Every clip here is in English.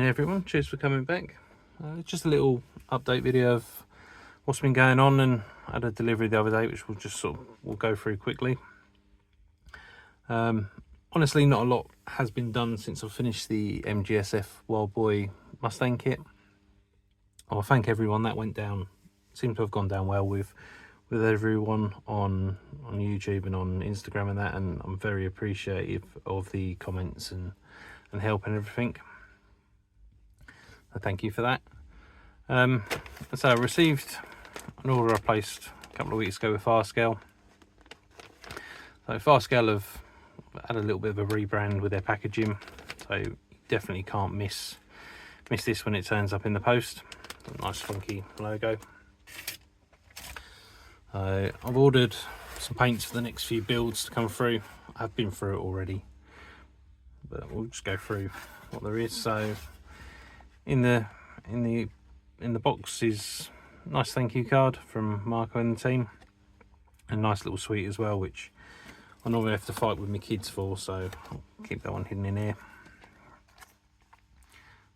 everyone, cheers for coming back. Just a little update video of what's been going on, and I had a delivery the other day which we'll go through quickly. Honestly, not a lot has been done since I finished the MGSF Wild Boy Mustang kit. I thank everyone. That went down, seemed to have gone down well with everyone on YouTube and on Instagram and that, and I'm very appreciative of the comments and help and everything. So thank you for that. So I received an order I placed a couple of weeks ago with Firescale. So Firescale have had a little bit of a rebrand with their packaging, so you definitely can't miss this when it turns up in the post. Nice funky logo. I've ordered some paints for the next few builds to come through. I've been through it already, but we'll just go through what there is. So in the box is a nice thank you card from Marco and the team, and a nice little suite as well, which I normally have to fight with my kids for, so I'll keep that one hidden in here.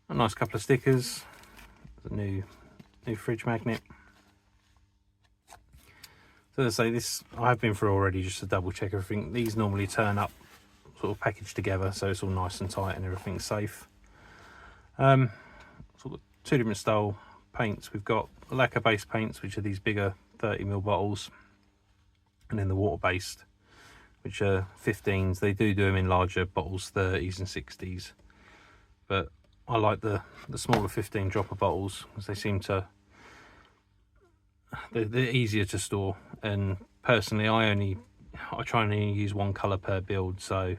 A nice couple of stickers, a new fridge magnet. So as I say, this I have been through already just to double check everything. These normally turn up sort of packaged together, so it's all nice and tight and everything's safe. Sort of two different style paints. We've got lacquer based paints, which are these bigger 30ml bottles, and then the water based, which are 15s. They do them in larger bottles, 30s and 60s, but I like the smaller 15 dropper bottles because they seem to they're easier to store, and personally I try and only use one color per build. So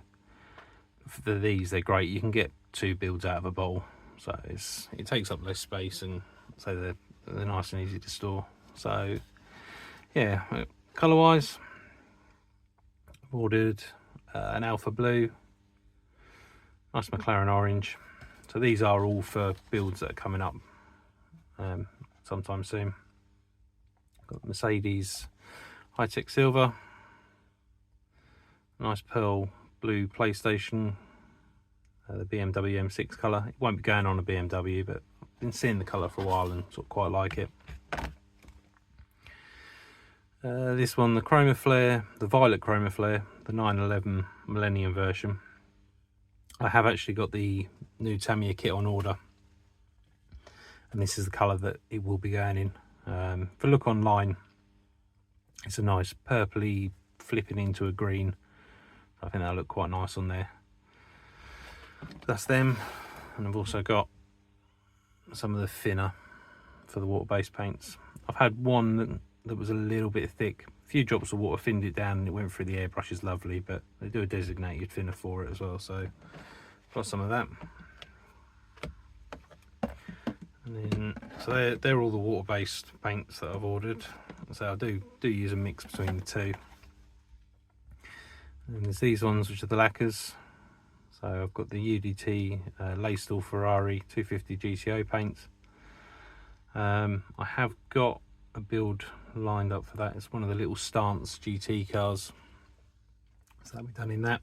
for these, they're great. You can get 2 builds out of a bottle, so it takes up less space, and so they're nice and easy to store. So yeah, color wise, I've ordered an alpha blue, nice McLaren orange. So these are all for builds that are coming up sometime soon. Got Mercedes high-tech silver, nice pearl blue PlayStation, the BMW M6 colour. It won't be going on a BMW, but I've been seeing the colour for a while and sort of quite like it. This one, the Chroma Flare, the violet Chroma Flare, the 911 Millennium version. I have actually got the new Tamiya kit on order, and this is the colour that it will be going in. If I look online, it's a nice purpley flipping into a green. I think that'll look quite nice on there. That's them, and I've also got some of the thinner for the water-based paints. I've had one that was a little bit thick. A few drops of water thinned it down and it went through the airbrush. Is lovely, but they do a designated thinner for it as well, so got some of that. And then, so they're all the water-based paints that I've ordered. So I do use a mix between the two. And there's these ones, which are the lacquers. So I've got the UDT Laystall Ferrari 250 GTO paints. I have got a build lined up for that. It's one of the little stance GT cars, so that'll be done in that.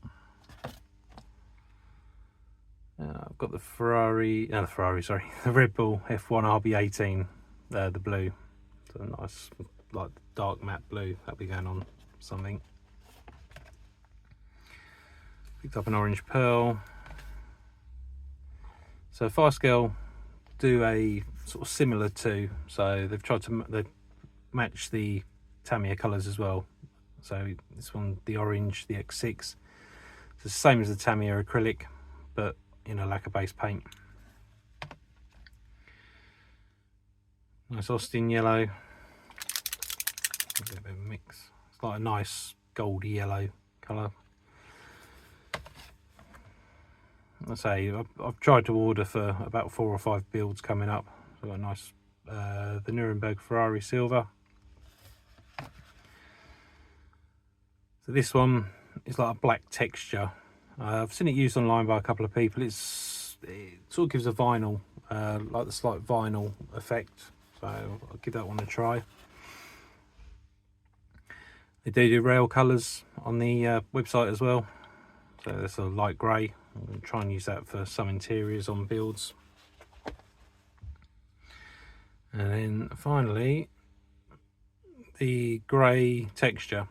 I've got the the Red Bull F1 RB18, the blue, so a nice like dark matte blue. That'll be going on something. Picked up an orange pearl. So Firescale do a sort of similar to, so they've tried to match the Tamiya colours as well. So this one, the orange, the X6, it's the same as the Tamiya acrylic, but in a lacquer based paint. Nice Austin yellow, a bit of a mix. It's like a nice goldy yellow colour. I say I've tried to order for about 4 or 5 builds coming up. So I've got a nice the Nuremberg Ferrari silver. So this one is like a black texture. I've seen it used online by a couple of people. It sort of gives a vinyl, like the slight vinyl effect. So I'll give that one a try. They do rail colours on the website as well. So that's a light grey. I'm going to try and use that for some interiors on builds. And then finally, the grey texture.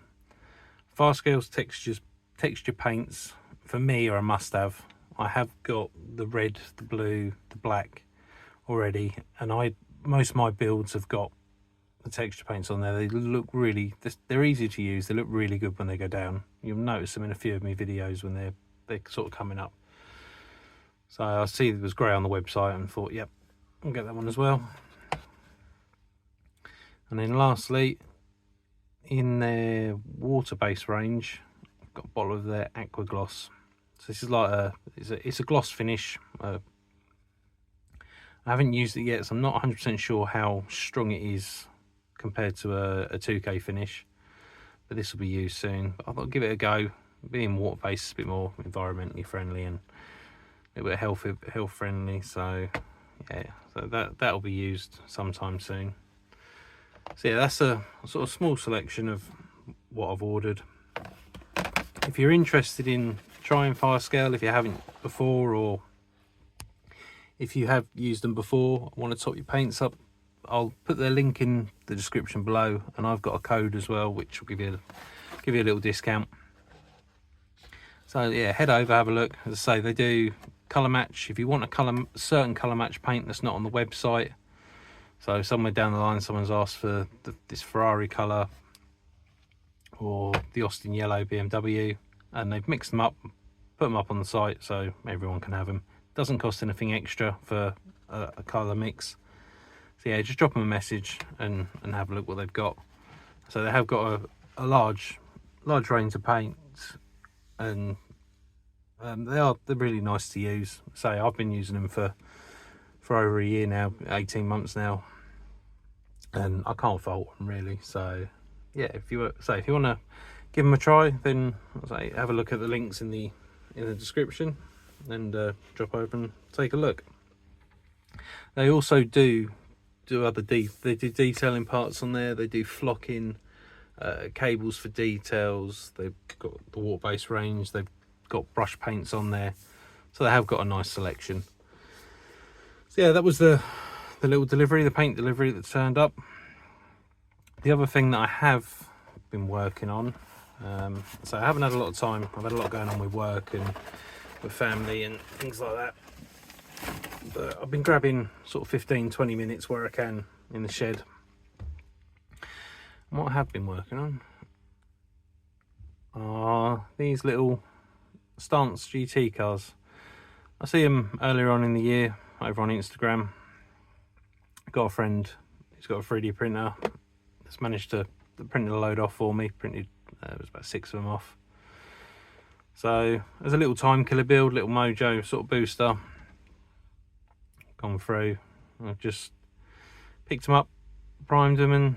Firescale's texture paints for me are a must-have. I have got the red, the blue, the black already, and most of my builds have got the texture paints on there. They look really, they're easy to use. They look really good when they go down. You'll notice them in a few of my videos when they're sort of coming up. So I see it was grey on the website and thought, yep, I'll get that one as well. And then lastly, in their water-based range, I've got a bottle of their Aqua Gloss. So this is like it's a gloss finish. I haven't used it yet, so I'm not 100% sure how strong it is compared to a 2K finish. But this will be used soon. But I thought I'd give it a go. Being water-based is a bit more environmentally friendly and a bit health friendly. So yeah, so that'll be used sometime soon. So yeah, that's a sort of small selection of what I've ordered. If you're interested in trying Firescale, if you haven't before, or if you have used them before, want to top your paints up, I'll put their link in the description below, and I've got a code as well which will give you a little discount. So yeah, head over, have a look. As I say, they do colour match. If you want a certain colour match paint that's not on the website, so somewhere down the line someone's asked for this Ferrari colour or the Austin yellow BMW, and they've mixed them up, put them up on the site so everyone can have them. Doesn't cost anything extra for a colour mix. So yeah, just drop them a message and have a look what they've got. So they have got a large range of paints, and they're really nice to use. So I've been using them for over a year now, 18 months now, and I can't fault them really. So yeah, if you want to give them a try, then have a look at the links in the description and drop over and take a look. They also do other they do detailing parts on there. They do flocking, cables for details. They've got the water-based range. They've got brush paints on there, so they have got a nice selection. So yeah, that was the little delivery, the paint delivery that turned up. The other thing that I have been working on, so I haven't had a lot of time. I've had a lot going on with work and with family and things like that, but I've been grabbing sort of 15-20 minutes where I can in the shed. And what I have been working on are these little Stance GT cars. I see them earlier on in the year over on Instagram. I've got a friend who's got a 3D printer that's managed to print a load off for me. Printed it was about 6 of them off. So there's a little time killer build, little mojo sort of booster. Gone through. I've just picked them up, primed them, and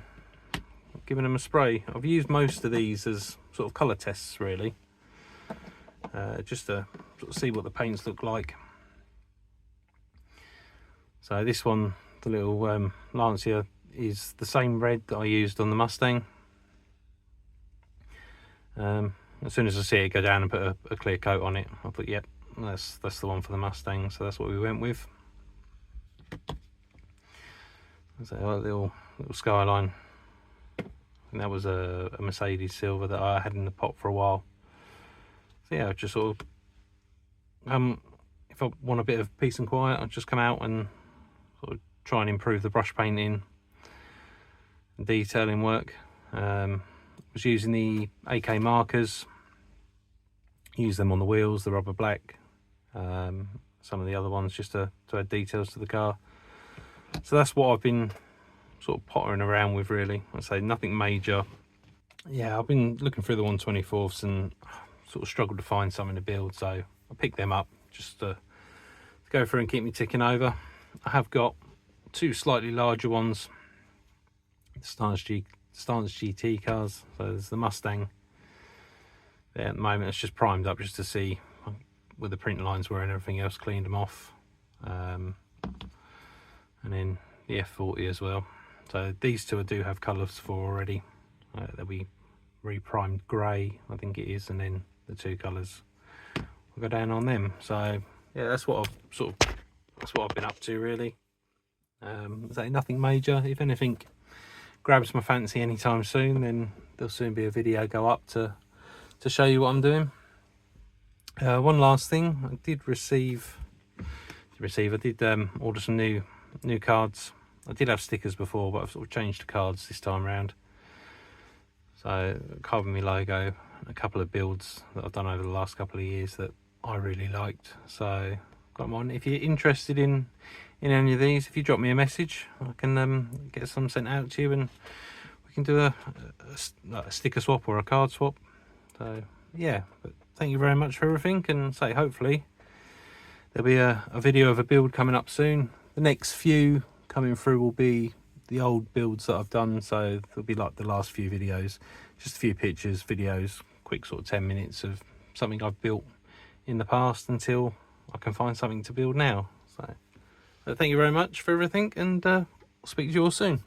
given them a spray. I've used most of these as sort of colour tests really, just to sort of see what the paints look like. So this one, the little Lancia, is the same red that I used on the Mustang. As soon as I see it go down and put a clear coat on it, I thought, yep, that's the one for the Mustang. So that's what we went with. So a little Skyline. And that was a Mercedes silver that I had in the pot for a while. So yeah, just sort of if I want a bit of peace and quiet, I'll just come out and sort of try and improve the brush painting and detailing work. I was using the AK markers, use them on the wheels, the rubber black, some of the other ones just to add details to the car. So that's what I've been sort of pottering around with really. I'd say nothing major. Yeah, I've been looking through the 1/24ths and sort of struggled to find something to build, so I picked them up just to go through and keep me ticking over. I have got 2 slightly larger ones, Stance GT cars. So there's the Mustang there at the moment. It's just primed up just to see where the print lines were and everything else, cleaned them off. And then the F40 as well. So these 2 I do have colours for already. They'll be re-primed grey, I think it is, and then the 2 colours will go down on them. So yeah, that's what I've been up to really. So nothing major. If anything grabs my fancy anytime soon, then there'll soon be a video go up to show you what I'm doing. One last thing, I did order some new cards. I did have stickers before, but I've sort of changed the cards this time around. So carbon me logo, a couple of builds that I've done over the last couple of years that I really liked. So got them on. If you're interested in any of these, if you drop me a message, I can get some sent out to you, and we can do a sticker swap or a card swap. So yeah, but thank you very much for everything, and say hopefully there'll be a video of a build coming up soon. The next few coming through will be the old builds that I've done, so there'll be like the last few videos, just a few pictures, videos, quick sort of 10 minutes of something I've built in the past until I can find something to build now. So thank you very much for everything, and I'll speak to you all soon.